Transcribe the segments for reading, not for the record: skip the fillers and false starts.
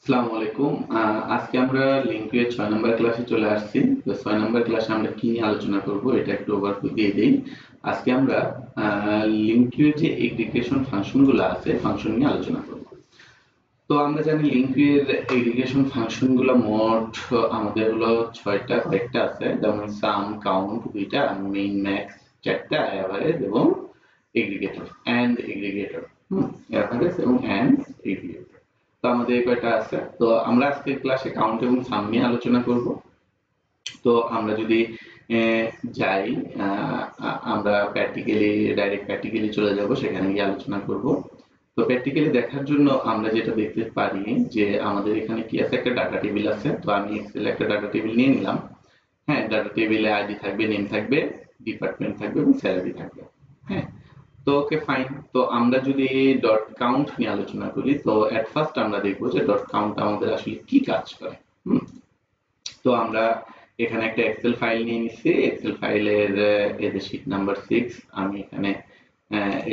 আসসালামু আলাইকুম। আজকে আমরা লিঙ্কের 6 নম্বর ক্লাসে চলে আসছি। তো 6 নম্বর ক্লাসে আমরা কি নিয়ে আলোচনা করব এটা একটু ওভারভিউ দিয়ে দেই। আজকে আমরা লিঙ্কের যে এগ্রিগেশন ফাংশনগুলো আছে ফাংশন নিয়ে আলোচনা করব। তো আমরা জানি লিঙ্কের এগ্রিগেশন ফাংশনগুলো মোট আমাদের হলো 6টা কয়েকটা আছে, যেমন সাম, কাউন্ট দুইটা, মিন, ম্যাক্স চারটা, এভারেজ এবং এগ্রিগেটর এন্ড এগ্রিগেটর এভারেজ এবং এন্ড এগ্রিগেটর। তো আমাদের এই কয়টা আছে। তো আমরা আজকের ক্লাসে কাউন্ট এবং সাম নিয়ে আলোচনা করব। তো আমরা যদি যাই, আমরা ডাইরেক্ট প্র্যাকটিক্যালি চলে যাব, সেখানে গিয়ে আলোচনা করব। তো প্র্যাকটিক্যালি দেখার জন্য আমরা যেটা দেখতে পারি যে আমাদের এখানে কি আছে, একটা ডাটা টেবিল আছে। তো আমি এক্সেলে একটা ডাটা টেবিল নিয়ে নিলাম। হ্যাঁ, ডাটা টেবিলে আইডি থাকবে, নেম থাকবে, ডিপার্টমেন্ট থাকবে এবং স্যালারি থাকবে। হ্যাঁ, তো ওকে ফাইন। তো আমরা যদি ডট কাউন্ট নিয়ে আলোচনা করি, তো এট ফার্স্ট আমরা দেখবো যে ডট কাউন্ট আমাদের আসলে কি কাজ করে। তো আমরা এখানে একটা এক্সেল ফাইল নিয়ে নিচ্ছি। এক্সেল ফাইলের এই যে শীট নাম্বার 6 আমি এখানে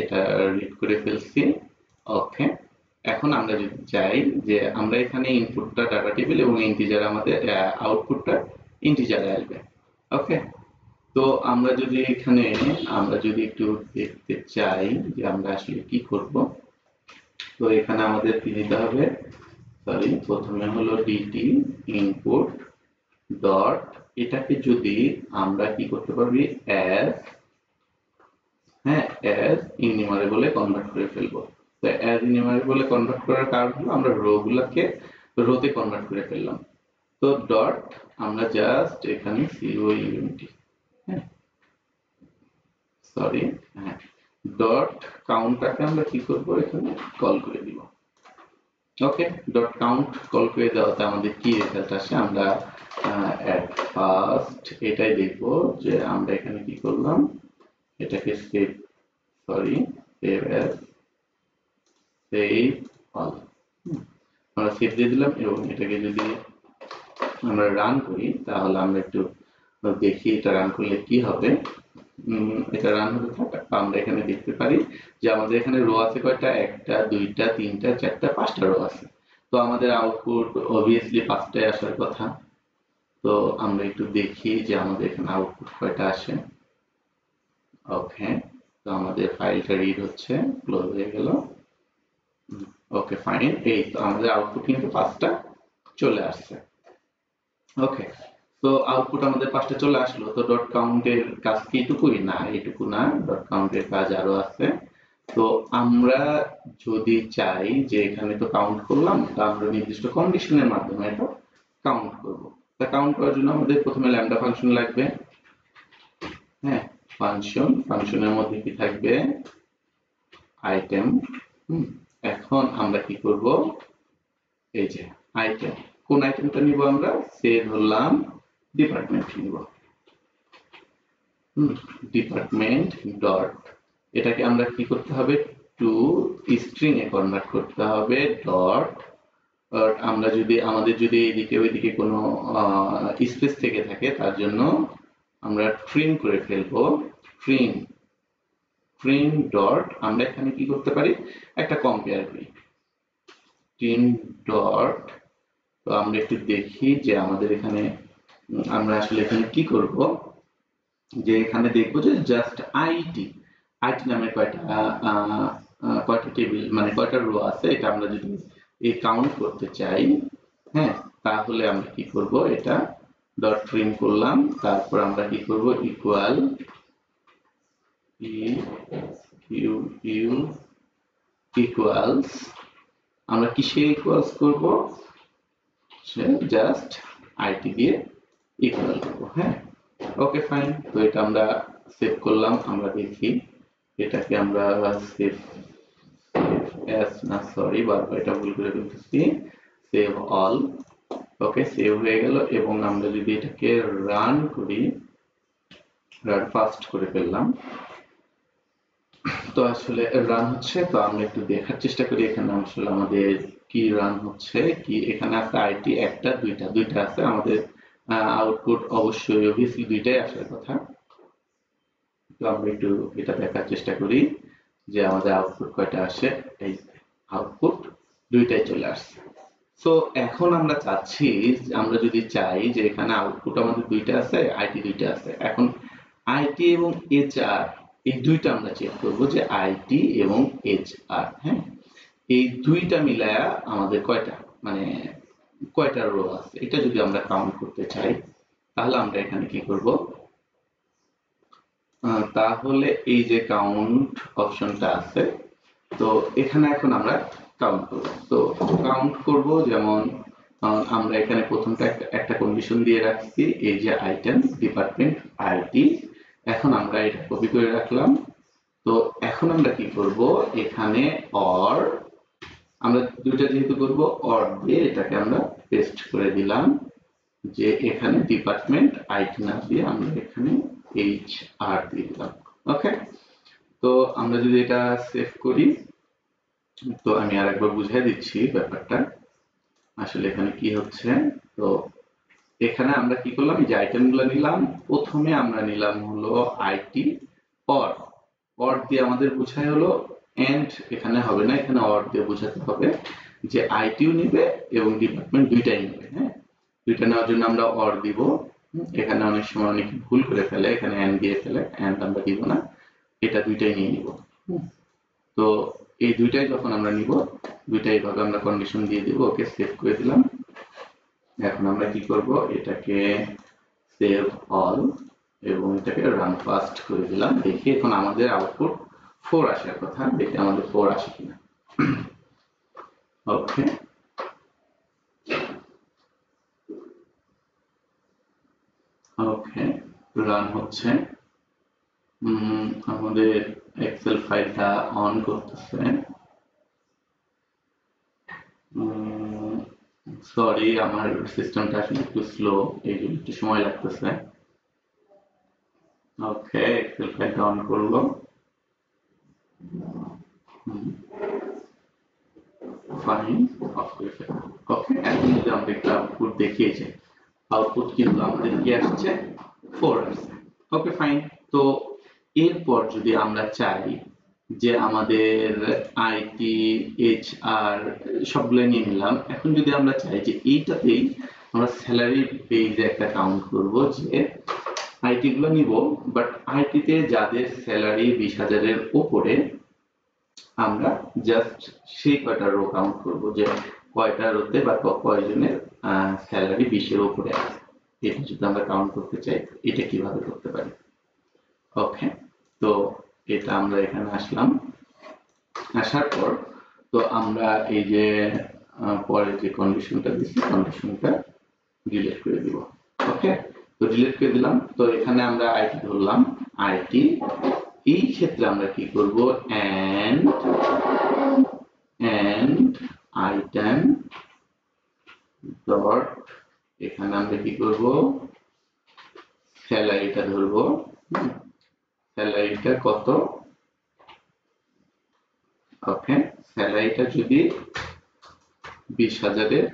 এটা রিড করে ফেলছি। ওকে, এখন আমরা যদি চাই যে আমরা এখানে ইনপুটটা ডাটা টেবিল এবং ইন্টিজার, আমাদের আউটপুটটা ইন্টিজারে আসবে। ওকে, তো আমরা যদি একটু দেখতে চাই যে আমরা আসলে কি করব, তো এখানে আমাদের কি দিতে হবে, সরি, প্রথমে হলো ডিটি ইনপুট ডট, এটাকে যদি আমরা কি করতে পারি, অ্যাজ, হ্যাঁ, অ্যাজ ইনিমারেবলে কনভার্ট করে ফেলবো। তো অ্যাজ ইনিমারেবলে কনভার্ট করার কারণ হলো আমরা রো গুলাকে রোতে কনভার্ট করে ফেললাম। তো ডট আমরা জাস্ট এখানে সিওইউএনটি, হ্যাঁ, সরি, হ্যাঁ, ডট কাউন্টটাকে আমরা কি করব, এখানে কল করে দিব। ওকে, ডট কাউন্ট কল করে দেওয়াতে আমাদের কি রেজাল্ট আসে, আমরা এট ফার্স্ট এটাই দেখব যে আমরা এখানে কি করলাম, এটাকে save, sorry, save as, save all, আমরা সেভ দিয়ে দিলাম। এবং এটাকে যদি আমরা রান করি, তাহলে আমরা একটু দেখি এটা রান করলে কি হবে। এটা রান হতে থাকে, আমরা এখানে দেখতে পারি যে আমাদের এখানে রো আছে কয়টা, একটা, দুইটা, তিনটা, চারটা, পাঁচটা রো আছে। তো আমাদের আউটপুট অবভিয়াসলি পাঁচটায় আসার কথা। তো আমরা একটু দেখি যে আমাদের এখানে আউটপুট কয়টা আসে। ওকে, তো আমাদের ফাইলটা রিড হচ্ছে, ক্লোজ হয়ে গেল। ওকে ফাইন, এই তো আমাদের আউটপুট কিন্তু পাঁচটা চলে আসছে। ওকে, তো আউটপুট আমাদের পাঁচটা চলে আসলো। তো ডট কাউন্টের কাজ কি এটুকুই না, এটুকু না, ডট কাউন্টের কাজ আরো আছে। তো আমরা যদি চাই যে এখানে তো কাউন্ট করলাম, তো আমরা নির্দিষ্ট কন্ডিশনের মাধ্যমে এটা কাউন্ট করব। তা কাউন্ট করার জন্য আমাদের প্রথমে ল্যামডা ফাংশন লাগবে। হ্যাঁ, ফাংশনের মধ্যে কি থাকবে, আইটেম। এখন আমরা কি করব, এই যে আইটেম, কোন আইটেমটা নিব, আমরা সে ধরলাম ডিপার্টমেন্ট নিব। ডিপার্টমেন্ট ডট, এটাকে আমরা কি করতে হবে, টু স্ট্রিং এ কনভার্ট করতে হবে। ডট, আমরা যদি আমাদের যদি এদিকে ওইদিকে কোনো স্পেস থেকে থাকে, তার জন্য আমরা ট্রিম করে ফেলবো। ট্রিম ট্রিম ডট, আমরা এখানে কি করতে পারি, একটা কম্পেয়ার করি। ট্রিম ডট, তো আমরা একটু দেখি যে আমাদের এখানে আমরা আসলে এখানে কি করব, যে এখানে দেখবো যে জাস্ট আইটি নামে কয়টা টেবিল, মানে কয়টা রো আছে, এটা আমরা যদি এই কাউন্ট করতে চাই, হ্যাঁ, তাহলে আমরা কি করব, এটা ডট ট্রিম করলাম। তারপর আমরা কি করব, ইকুয়াল ইকুয়ালস, আমরা কিসে ইকুয়ালস করব, জাস্ট আইটি দিয়ে ইকুয়াল করব। হ্যাঁ, ওকে ফাইন। তো এটা আমরা সেভ করলাম। আমরা দেখি এটাকে আমরা সেভ অ্যাজ, না সরি, বারবার এটা ভুল করে ফেলতেছি, সেভ অল। ওকে, সেভ হয়ে গেল। এবং আমরা যদি এটাকে রান করি, রান ফাস্ট করে ফেললাম, তো আসলে রান হচ্ছে। তো আমরা একটু দেখার চেষ্টা করি এখানে আসলে আমাদের কি রান হচ্ছে। কি এখানে আছে আইটি একটা, দুইটা আছে আমাদের, আউটপুট অবশ্যই অবভিয়াসলি দুইটাই আসার কথা। তো আমরা একটু এটা দেখার চেষ্টা করি যে আমাদের আউটপুট কয়টা আসে। এই আউটপুট দুইটাই চলে আসছে। সো এখন আমরা চাচ্ছি, আমরা যদি চাই যে এখানে আউটপুট আমাদের দুইটা আছে, আইটি দুইটা আছে, এখন আইটি এবং এইচআর এই দুইটা আমরা চেক করব যে আইটি এবং এইচআর, হ্যাঁ, এই দুইটা মিলায়া আমাদের কয়টা, মানে কয়টা রো আছে, এটা যদি আমরা কাউন্ট করতে চাই তাহলে আমরা এখানে কি করব, তাহলে এই যে কাউন্ট অপশনটা আছে, তো এখানে এখন আমরা কাউন্ট করব। তো কাউন্ট করব, যেমন আমরা এখানে প্রথমটা একটা কন্ডিশন দিয়ে রাখছি, এই যে আইটেম ডিপার্টমেন্ট আইটি, এখন আমরা এটা কপি করে রাখলাম। তো এখন আমরা কি করব, এখানে অর, আমরা দুইটা যেহেতু করব, অর দিয়ে এটাকে আমরা পেস্ট করে দিলাম, যে এখানে ডিপার্টমেন্ট আইটি না দিয়ে আমরা এখানে এইচ আর দিয়ে দিলাম। ওকে, তো আমরা যদি এটা সেভ করি, তো আমি আরেকবার বুঝিয়ে দিচ্ছি ব্যাপারটা আসলে এখানে কি হচ্ছে। তো এখানে আমরা কি করলাম, এই যে আইটেমগুলো নিলাম, প্রথমে আমরা নিলাম হলো আইটি, অর, অর দিয়ে আমাদের বোঝায় হলো এন্ড, এখানে হবে না, এখানে অর দিয়ে বোঝাতে হবে যে আইটিও নিবে এবং ডিপার্টমেন্ট দুইটাই নিবে, হ্যাঁ, দুইটা নেওয়ার জন্য আমরা অর দিব। এখানে অনেক সময় অনেক ভুল করে ফেলে, এখানে এন্ড দিয়ে ফেলে, এন্ড আমরা দিব না, এটা দুইটাই নিয়ে নিব। তো এই দুইটাই যখন আমরা নিব, দুইটাই ভাবে আমরা কন্ডিশন দিয়ে দিব। ওকে, সেভ করে দিলাম। এখন আমরা কি করব, এটাকে সেভ অল এবং এটাকে রান ফাস্ট করে দিলাম। দেখি এখন আমাদের আউটপুট 4 আসার কথা, দেখি আমাদের 4 আসে কিনা। ওকে, ওকে, রান হচ্ছে। আমাদের এক্সেল ফাইলটা অন করতেছে। সরি, আমার সিস্টেমটা আসলে একটু স্লো, এই জন্য একটু সময় লাগতেছে। ওকে, এক্সেল ফাইলটা অন করলো। ফাইন, অফ করে ফেলবো। ওকে, এখন যদি আমরা একটা আউটপুট দেখিয়ে যে আউটপুট কিন্তু আমাদের কি আসছে, 4 আসছে। ওকে, ফাইন। তো এরপর যদি আমরা চাই যে আমাদের আইটি, এইচআর সবগুলো নিয়ে নিলাম, এখন যদি আমরা চাই যে এইটাতেই আমরা স্যালারি বেজে একটা কাউন্ট করব, যে আইটি গুলো নিব, বাট আইটিতে যাদের স্যালারি 20,000-এর উপরে, আমরা জাস্ট সেই কয়টা রো কাউন্ট করব, যে কয়টা রোতে বা কয়জনের স্যালারি 20-এর উপরে আছে। এটা যদি আমরা কাউন্ট করতে চাই, এটা কিভাবে করতে পারি। ওকে, তো এটা আমরা এখানে আসলাম, আসার পর তো আমরা এই যে পরে যে কন্ডিশনটা দিচ্ছি, কন্ডিশনটা ডিলিট করে দিব। ওকে, তো ডিলিট করে দিলাম। তো এখানে আমরা আইটি ধরলাম, আইটি, এই ক্ষেত্রে আমরা কি করব, এন্ড আইটেম ডট, এখানে আমরা কি করব, স্যালারিটা ধরবো। স্যালারিটা কত, ওকে, স্যালারিটা যদি 20,000-এর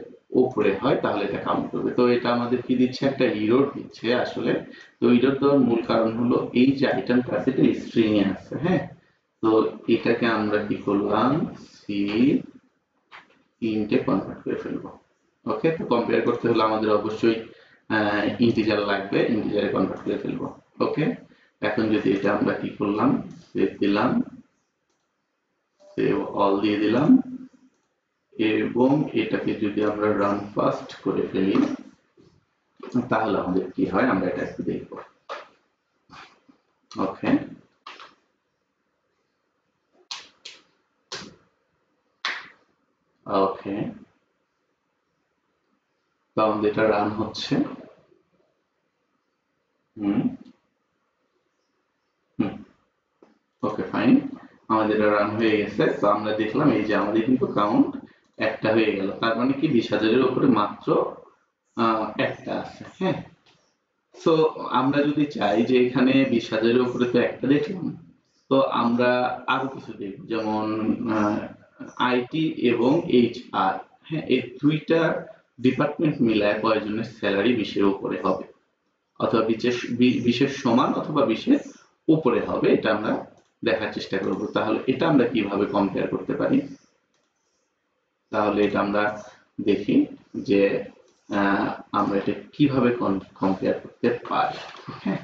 উপরে হয় তাহলে এটা কাউন্ট করবে। তো এটা আমাদের কি দিচ্ছে, একটা এরর দিচ্ছে আসলে। তো এরর দেওয়ার মূল কারণ হলো এই যে আইটেমটা আছে এটা স্ট্রিং এ আছে, হ্যাঁ। তো এটাকে আমরা কি করলাম, সি ইন্টে কনভার্ট করে ফেলবো। ওকে, তো কম্পেয়ার করতে হলে আমাদের অবশ্যই ইন্টিজার লাগবে, ইন্টিজারে কনভার্ট করে ফেলবো। ওকে, এখন যদি এটা আমরা কি করলাম, সেভ দিলাম, সেভ অল দিয়ে দিলাম, এবং এটাকে যদি আমরা রান ফাস্ট করে ফেলি তাহলে আমাদের কি হয় আমরা এটা একটু দেখব। ওকে, ওকে, তো আমাদের এটা রান হচ্ছে। ওকে, ফাইন, আমাদের এটা রান হয়ে গেছে। তো আমরা দেখলাম এই যে আমাদের কিন্তু কাউন্ট একটা হয়ে গেল, তার মানে কি 20,000-এর উপরে মাত্র একটা আছে, হ্যাঁ। সো আমরা যদি চাই যে এখানে 20,000-এর উপরে তো একটা দেখলাম, তো আমরা আরো কিছু দেখব, যেমন আইটি এবং এইচআর, হ্যাঁ, এই দুইটা ডিপার্টমেন্ট মিলায় কয়জনের স্যালারি 20-এর উপরে হবে, অথবা 20-এর সমান অথবা 20-এর উপরে হবে, এটা আমরা দেখার চেষ্টা করব। তাহলে এটা আমরা কিভাবে কম্পেয়ার করতে পারি, তাহলে এটা আমরা দেখি যে আমরা এটা কিভাবে কম্পেয়ার করতে পারি। হ্যাঁ,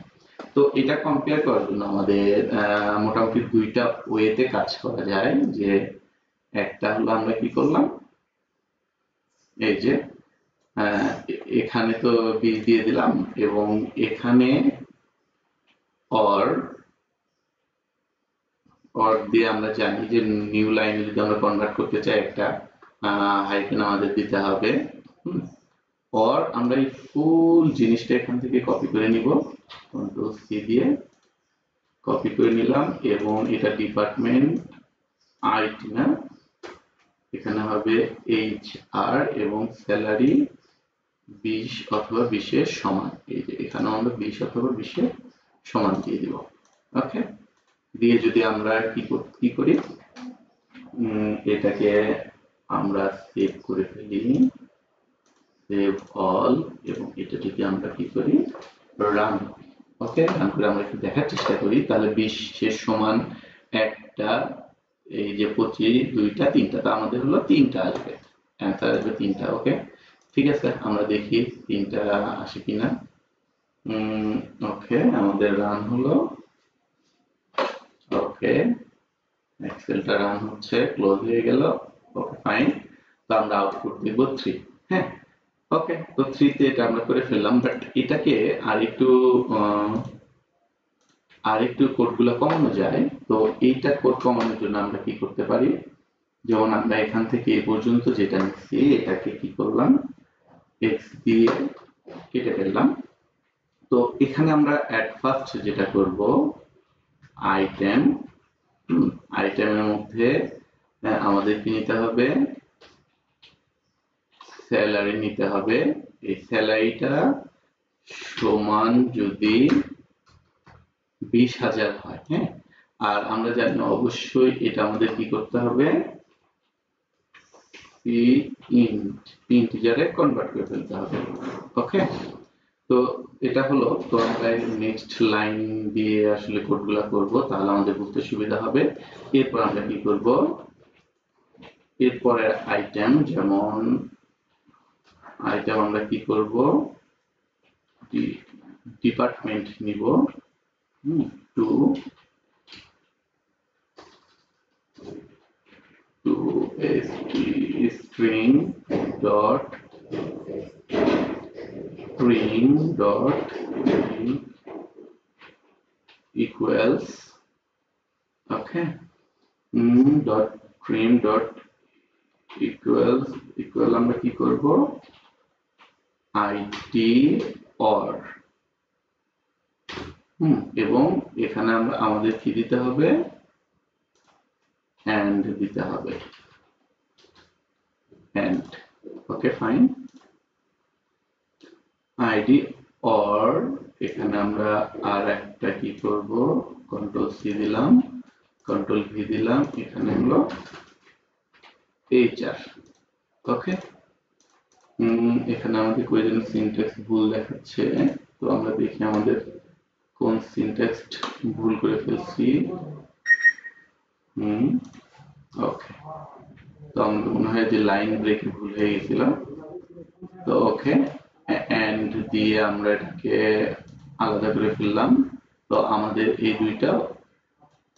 তো এটা কম্পেয়ার করার জন্য আমাদের মোটামুটি দুইটা ওয়েতে কাজ করা যায়। যে একটা হলো আমরা কি করলাম, এই যে এখানে তো 20 দিয়ে দিলাম এবং এখানে অর দিয়ে আমরা জানি যে নিউ লাইনে যদি আমরা কনভার্ট করতে চাই একটা হাইফেন আমাদের দিতে হবে। অর আমরা এই ফুল জিনিসটা এখান থেকে কপি করে নিব, কন্ট্রোল সি দিয়ে কপি করে নিলাম এবং এটা ডিপার্টমেন্ট আইটি না, এখানে হবে HR এবং স্যালারি 20 অথবা 20 এর সমান। এই যে এখানে আমরা 20 অথবা 20 এর সমান দিয়ে দিব। ওকে, দিয়ে যদি আমরা কি করি, এটাকে আমরা সেভ করে ফেলি, সেভ অল, এবং এটা যদি আমরা কি করি রান, ওকে, রান করে আমরা একটু দেখার চেষ্টা করি, তাহলে 20 এর সমান একটা, এই যে 25, দুইটা, তিনটা, তা আমাদের হলো 3টা আসবে, অ্যান্সার আসবে 3টা। ওকে, ঠিক আছে, আমরা দেখি 3টা আসে কিনা। ওকে, আমাদের রান হলো, ওকে, এক্সেলটা রান হচ্ছে, ক্লোজ হয়ে গেল। ওকে, ফাইন, তো আমরা আউটপুট দিব 3। হ্যাঁ, ওকে, তো 3 তে এটা আমরা করে ফেললাম, বাট এটাকে আরেকটু কোডগুলো কমানো যায়। তো এইটা কোড কমানোর জন্য আমরা কি করতে পারি, যেমন আমরা এখান থেকে এই পর্যন্ত যেটা নিচ্ছি এটাকে কি করলাম, x দিয়ে কেটে ফেললাম। তো এখানে আমরা অ্যাট ফার্স্ট যেটা করব, আইটেম, আইটেমের মধ্যে আমাদের কি নিতে হবে, স্যালারি নিতে হবে। এই স্যালারিটা সমান যদি 20,000 হয়, হ্যাঁ, আর আমরা জানি অবশ্যই এটা আমাদের কি করতে হবে, ইন্টিজারে কনভার্ট করে ফেলতে হবে। ওকে, তো এটা হলো, তো আমরা নেক্সট লাইন দিয়ে আসলে কোডগুলো করব, তাহলে আমাদের বুঝতে সুবিধা হবে। এরপর আমরা কি করব, এরপরে আইটেম, যেমন আইটেম আমরা কি করব, ডিপার্টমেন্ট নিব, two string dot string dot equals, okay, dot string dot equal আমরা কি করব, id or, এবং এখানে আমরা আমাদের কি দিতে হবে, and দিতে হবে, and, okay, fine, id or এখানে আমরা আর একটা কি করব, কন্ট্রোল সি দিলাম, কন্ট্রোল ভি দিলাম, এখানে হলো HR। ওকে, এখানে আমাদের কোন যেন সিনট্যাক্স ভুল দেখাচ্ছে, তো আমরা দেখি আমাদের কোন সিনট্যাক্স ভুল করে ফেলছি। ওকে, তো আমাদের মনে হয় যে লাইন ব্রেক ভুল হয়ে গেছিল। তো ওকে, এন্ড দিয়ে আমরা এটাকে আলাদা করে ফেললাম। তো আমাদের এই দুইটা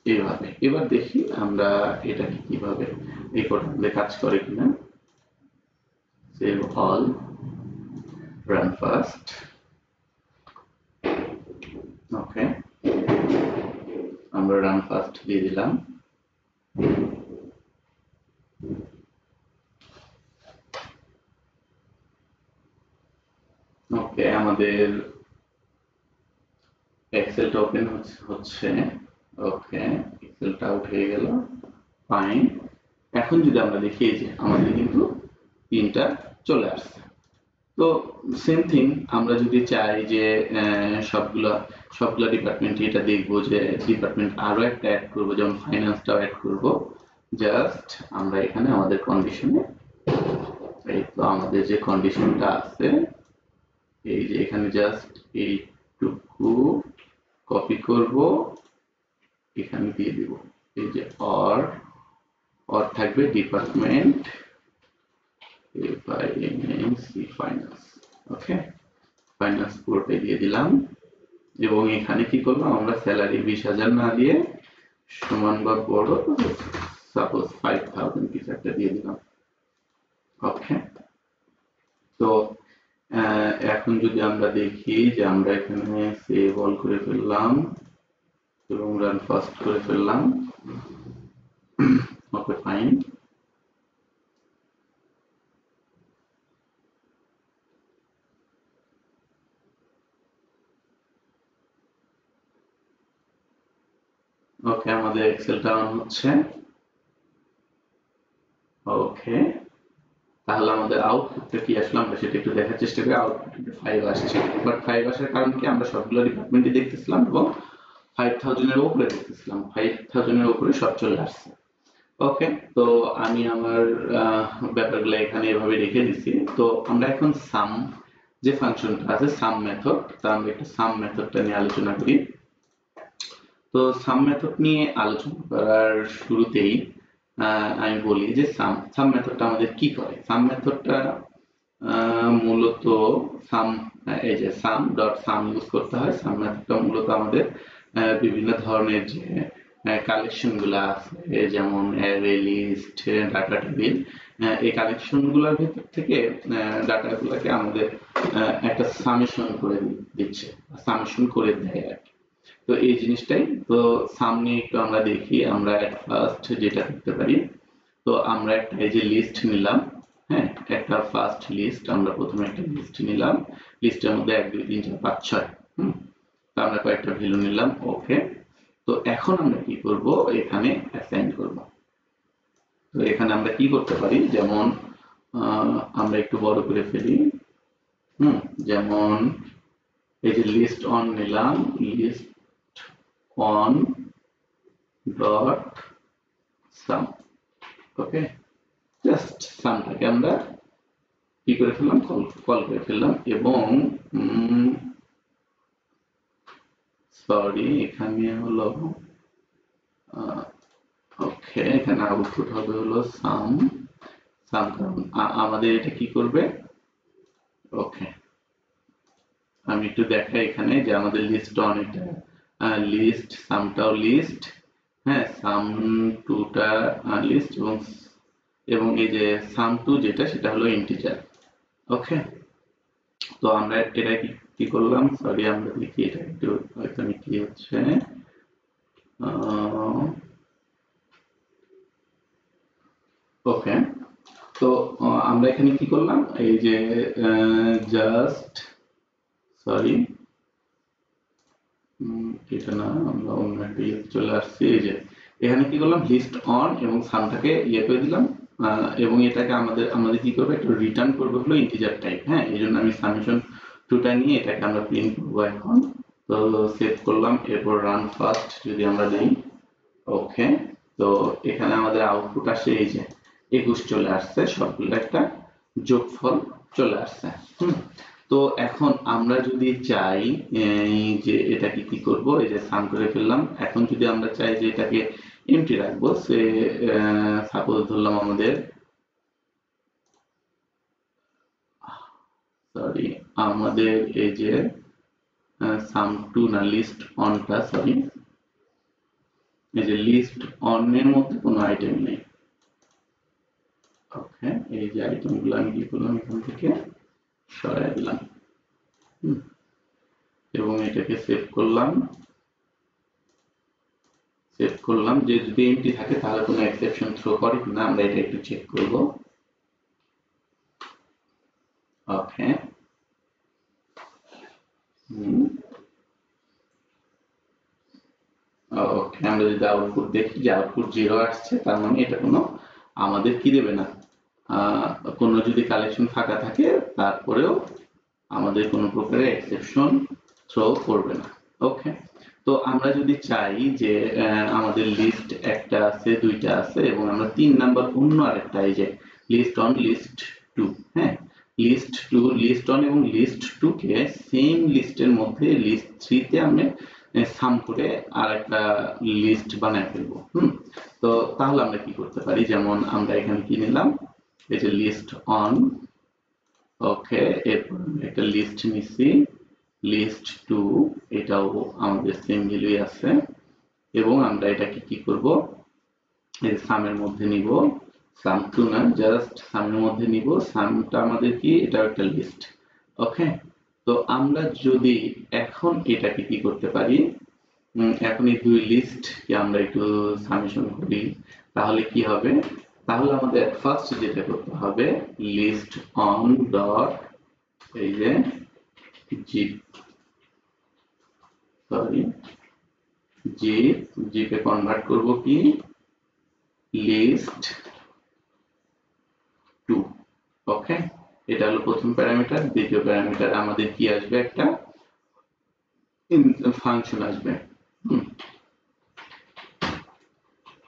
এইভাবে। এবার দেখি আমরা এটাকে কিভাবে এই কোডে কাজ করে কিনা। Save all, run first. Okay, আমরা রান ফার্স্ট দিয়ে দিলাম। ওকে, আমাদের এক্সেলটা ওপেন হচ্ছে। ওকে, এক্সেলটা আউট হয়ে গেল, ফাইন। এখন যদি আমরা দেখি যে আমাদের কিন্তু 3টা চলে আসছে। তো সেম থিং, আমরা যদি চাই যে সবগুলা ডিপার্টমেন্টে এটা দেখবো যে ডিপার্টমেন্ট আরো একটা অ্যাড করবো, যেমন ফাইন্যান্সটাও অ্যাড করব, জাস্ট আমরা এখানে আমাদের কন্ডিশনে, এই তো আমাদের যে কন্ডিশনটা আছে, এই যে এখানে জাস্ট এইটুকু কপি করব, এখানে দিয়ে দিব, এই যে অর থাকবে ডিপার্টমেন্ট, ফাইন্যান্স ফাইন্যান্স ওকে ফাইন্যান্স পুরোটাই দিয়ে দিলাম এবং এখানে কি করলাম আমরা স্যালারি 20,000 না দিয়ে সমান বা বড় সাপোজ 5,000 কিছু একটা দিয়ে দিলাম ওকে তো এখন যদি আমরা দেখি যে আমরা এখানে সেভ অল করে ফেললাম এবং রান ফাস্ট করে ফেললাম ওকে ফাইন ওকে আমাদের এক্সেলটা অন হচ্ছে ওকে তাহলে আমাদের আউটপুটটা কি আসলে আমরা সেটা একটু দেখার চেষ্টা করি আউটপুটে 5 আসছে বাট 5 আসার কারণ কি আমরা সবগুলো ডিপার্টমেন্টে দেখতেছিলাম এবং 5,000 এর উপরে দেখতেছিলাম 5,000 এর উপরে সব চলে আসছে ওকে তো আমি আমার ব্যাপারগুলো এখানে এভাবে রেখে দিছি তো আমরা এখন সাম যে ফাংশনটা আছে সাম মেথড তা আমরা একটু সাম মেথডটা নিয়ে আলোচনা করি তো সাম মেথড নিয়ে আলোচনা করার শুরুতেই আমি বলি যে সাম মেথডটা আমাদের কি করে সাম মেথডটা মূলত সাম এই যে সাম ডট সাম ইউজ করতে হয় সাম মেথডটা মূলত আমাদের বিভিন্ন ধরনের যে কালেকশন গুলো আছে যেমন অ্যারে লিস্ট ডাটা টেবিল এই কালেকশন গুলোর ভিতর থেকে ডাটাগুলোকে আমাদের একটা সামেশন করে দিচ্ছে সামেশন করে দেয় আর কি তো এই জিনিসটাই তো সামনে একটু আমরা দেখি আমরা এট ফার্স্ট যেটা করতে পারি তো আমরা একটা এই যে লিস্ট নিলাম হ্যাঁ একটা ফার্স্ট লিস্ট আমরা প্রথমে একটা লিস্ট নিলাম লিস্টের মধ্যে 1 2 3 4 5 6 তো আমরা কয়েকটা ভ্যালু নিলাম ওকে তো এখন আমরা কি করব এখানে অ্যাসাইন করব তো এখানে আমরা কি করতে পারি যেমন আমরা একটু বড় করে ফেলি যেমন এই যে লিস্ট অন নিলাম list on dot sum okay just সামটাকে আমরা কি করে ফেললাম কল করে ফেললাম এবং সরি এখানে হলো ওকে এখানে আউটপুট হবে হলো সাম কারণ আমাদের এটা কি করবে ওকে আমি একটু দেখাই এখানে যে আমাদের লিস্ট অন এটা লিস্ট সামটাও লিস্ট হ্যাঁ সাম টুটা লিস্ট এবং এই যে সাম টু যেটা সেটা হলো ইন্টিজার ওকে তো আমরা এটা কি করলাম সরি আমরা দেখি এটা একটু এখানে কি হচ্ছে ওকে তো আমরা এখানে কি করলাম এই যে জাস্ট সরি এটা না আমরা অন্য একটা চলে আসছি এই যে এখানে কি করলাম লিস্ট অন এবং সামটাকে ইয়ে করে দিলাম এবং এটাকে আমাদের কি করবে একটু রিটার্ন করবে হলো ইন্টিজার টাইপ হ্যাঁ এই জন্য আমি সামেশন টুটা নিয়ে এটাকে আমরা প্রিন্ট করবো এখন তো সেভ করলাম এরপর রান ফার্স্ট যদি আমরা দিই ওকে তো এখানে আমাদের আউটপুট আসে এই যে 21 চলে আসছে সবগুলো একটা যোগফল চলে আসছে তো এখন আমরা যদি চাই যে এটাকে কি করব এই যে সাম করে ফেললাম এখন যদি আমরা চাই যে এটাকে এমটি রাখবো সে সাপোজ ধরলাম আমাদের সরি আমাদের এই যে সাম টু না লিস্ট অনটা সরি এই যে লিস্ট অন এর মধ্যে কোনো আইটেম নেই ওকে এই যে আইটেমগুলো আমি কি করলাম এখান থেকে সরাই দিলাম এবং এটাকে সেভ করলাম যে যদি এমটি থাকে তাহলে কোনো এক্সেপশন থ্রো করে কিনা আমরা এটা একটু চেক করব ওকে ওকে আমরা যদি আউটপুট দেখি যে আউটপুট 0 আসছে তার মানে এটা কোনো আমাদের কি দেবে না কোনো যদি কালেকশন ফাঁকা থাকে তারপরেও আমাদের কোনো প্রকারের এক্সেপশন থ্রো করবে না ওকে তো আমরা যদি চাই যে আমাদের লিস্ট একটা আছে দুইটা আছে এবং আমরা 3 নাম্বার অন্য আরেকটা এই যে লিস্ট অন লিস্ট 2 হ্যাঁ লিস্ট 2 লিস্ট অন এবং লিস্ট 2 কে সেম লিস্টের মধ্যে লিস্ট 3 তে আমরা সাম করে আরেকটা লিস্ট বানায় ফেলবো তো তাহলে আমরা কি করতে পারি যেমন আমরা এখানে কি নিলাম এই যে লিস্ট অন ওকে, এরপর আমি একটা লিস্ট নিছি, লিস্ট টু, এটাও আমাদের সেম ভ্যালুই আছে এবং আমরা এটাকে কি করব, এই সামের মধ্যে নিব, সাম টু না, জাস্ট সামের মধ্যে নিব। সামটা আমাদের কি, এটা একটা লিস্ট। ওকে, তো আমরা যদি এখন এটাকে কি করতে পারি, এখন এই দুই লিস্টকে আমরা একটু সামেশন করি, তাহলে কি হবে, তাহলে আমাদের ফার্স্ট যেটা করতে হবে, লিস্ট অন ডট, এই যে জিপ, সরি, জিপে কনভার্ট করব কি, লিস্ট টু। ওকে, এটা হলো প্রথম প্যারামিটার। দ্বিতীয় প্যারামিটার আমাদের কি আসবে, একটা ফাংশন আসবে।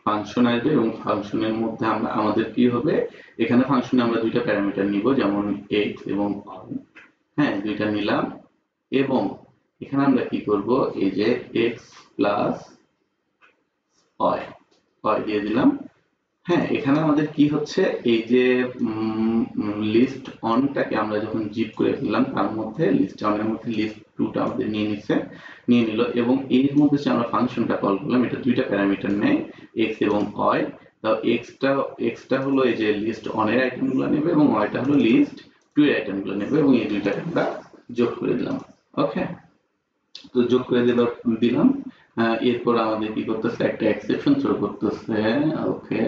ফাংশন আসবে এবং ফাংশনের মধ্যে আমরা আমাদের কি হবে, এখানে ফাংশনে আমরা দুইটা প্যারামিটার নিব, যেমন x এবং y। হ্যাঁ, দুইটা নিলাম এবং এখানে আমরা কি করব, এই যে x প্লাস y দিয়ে দিলাম। হ্যাঁ, এখানে আমাদের কি হচ্ছে, এই যে লিস্ট অনটাকে আমরা যখন জিপ করে ফেললাম, তার মধ্যে লিস্ট অনের মধ্যে লিস্ট টুটা আমাদের নিয়ে নিল এবং এর মধ্যে যে আমরা ফাংশনটা কল করলাম, এটা দুইটা প্যারামিটার নেয়, এক্স এবং ওয়াই। তাও এক্সটা হলো এই যে লিস্ট অনের আইটেমগুলো নেবে এবং ওয়াইটা হলো লিস্ট টু এর আইটেমগুলো নেবে এবং এই দুইটাকে আমরা যোগ করে দিলাম। ওকে, তো যোগ করে দিলাম। এরপর আমাদের কি করতেছে, একটা এক্সেপশন থ্রো করতেছে। ওকে,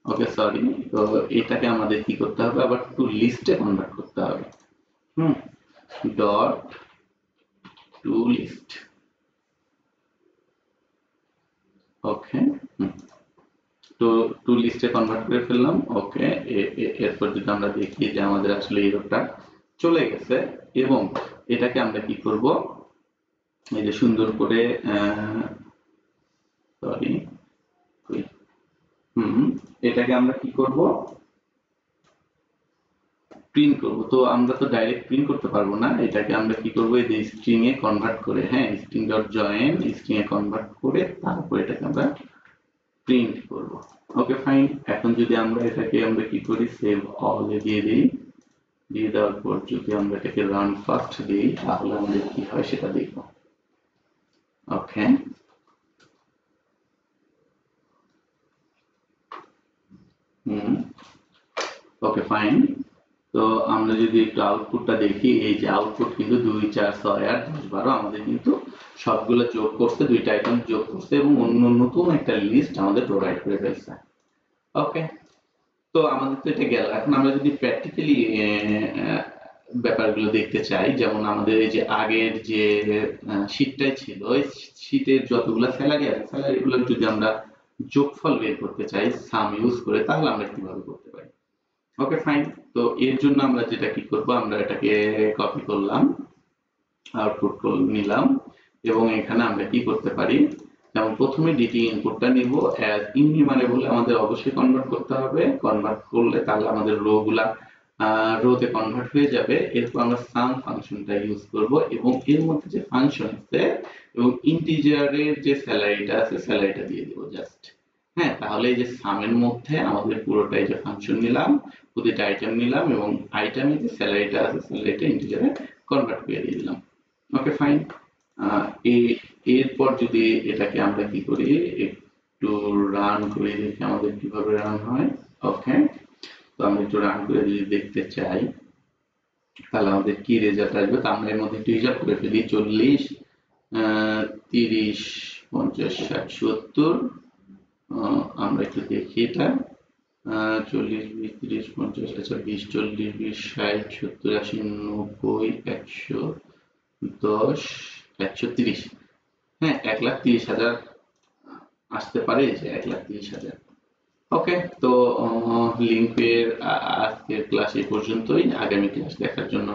ওকে, সরি, তো এটাকে আমাদের কি করতে হবে, আবার টু লিস্টে কনভার্ট করতে হবে। হুম, ডট টু লিস্ট। ওকে, তো টু লিস্টে কনভার্ট করে ফেললাম। ওকে, এরপর যদি আমরা দেখি যে আমাদের আসলে এররটা চলে গেছে এবং এটাকে আমরা কি করব, এই যে সুন্দর করে, সরি, এটাকে আমরা কি করব, প্রিন্ট করব। তো আমরা তো ডাইরেক্ট প্রিন্ট করতে পারবো না, এটাকে আমরা কি করব, এই যে স্ট্রিং এ কনভার্ট করে, হ্যাঁ, স্ট্রিং ডট জয়েন স্ট্রিং এ কনভার্ট করে তারপর এটাকে আমরা প্রিন্ট করব। ওকে, ফাইন। এখন যদি আমরা এটাকে আমরা কি করি, সেভ অল এ দিয়ে দিই, দিয়ে দেওয়ার পর যদি আমরা এটাকে রান ফার্স্ট দিই, তাহলে আমাদের কি হয় সেটা দেখব। ওকে, ওকে, ফাইন। তো আমরা যদি একটু আউটপুটটা দেখি, এই যে আউটপুট কিন্তু 2 4 6 8 10 12 আমাদের কিন্তু সবগুলো যোগ করছে, দুইটা আইটেম যোগ করছে এবং অন্য নতুন একটা লিস্ট আমাদের প্রোভাইড করে ফেলছে। ওকে, তো আমাদের তো এটা গেল। এখন আমরা যদি প্র্যাকটিক্যালি ব্যাপারগুলো দেখতে চাই, যেমন আমাদের এই যে আগের যে শীটটাই ছিল, ওই শীটের যতগুলো স্যালারি আছে, স্যালারিগুলো যদি আমরা যোগফল বের করতে চাই সাম ইউজ করে, তাহলে আমরা কিভাবে করতে পারি। ওকে, ফাইন। তো এর জন্য আমরা যেটা কি করব, আমরা এটাকে কপি করলাম, আউটপুট নিলাম এবং এখানে আমরা কি করতে পারি, যেমন প্রথমে ডিটি ইনপুটটা নিব, অ্যাজ ইননিউমারেবল আমাদের অবশ্যই কনভার্ট করতে হবে। কনভার্ট করলে তাহলে আমাদের রো গুলা রোতে কনভার্ট হয়ে যাবে। এরপর আমরা সাম ফাংশনটা ইউজ করব এবং এর মধ্যে যে ফাংশন আছে এবং ইন্টিজারের যে স্যালারিটা আছে স্যালারিটা দিয়ে দেব জাস্ট। হ্যাঁ, তাহলে এই যে সামের মধ্যে আমাদের পুরোটাই যে ফাংশন নিলাম, প্রতিটা আইটেম নিলাম এবং আইটেমে যে স্যালারিটা আছে স্যালারিটা ইন্টিজারে কনভার্ট করে দিয়ে দিলাম। ওকে, ফাইন। এরপর যদি এটাকে আমরা কি করি, একটু রান করে দেখি আমাদের কিভাবে রান হয়। ওকে, তো আমরা একটু রান করে যদি দেখতে চাই তাহলে আমাদের কি রেজাল্ট আসবে, তো আমরা এর মধ্যে একটু হিসাব করে ফেলি, 40 30 50 60 70, আমরা একটু দেখি এটা, 40 20 30 50, আচ্ছা 20 40 20 60 70 80 90 110 130, হ্যাঁ, 1,30,000 আসতে পারে, যে 1,30,000। ওকে, তো লিঙ্কের আজকের ক্লাস এই পর্যন্তই। আগামী ক্লাস দেখার জন্য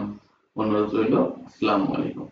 অনুরোধ রইল। আসসালামু আলাইকুম।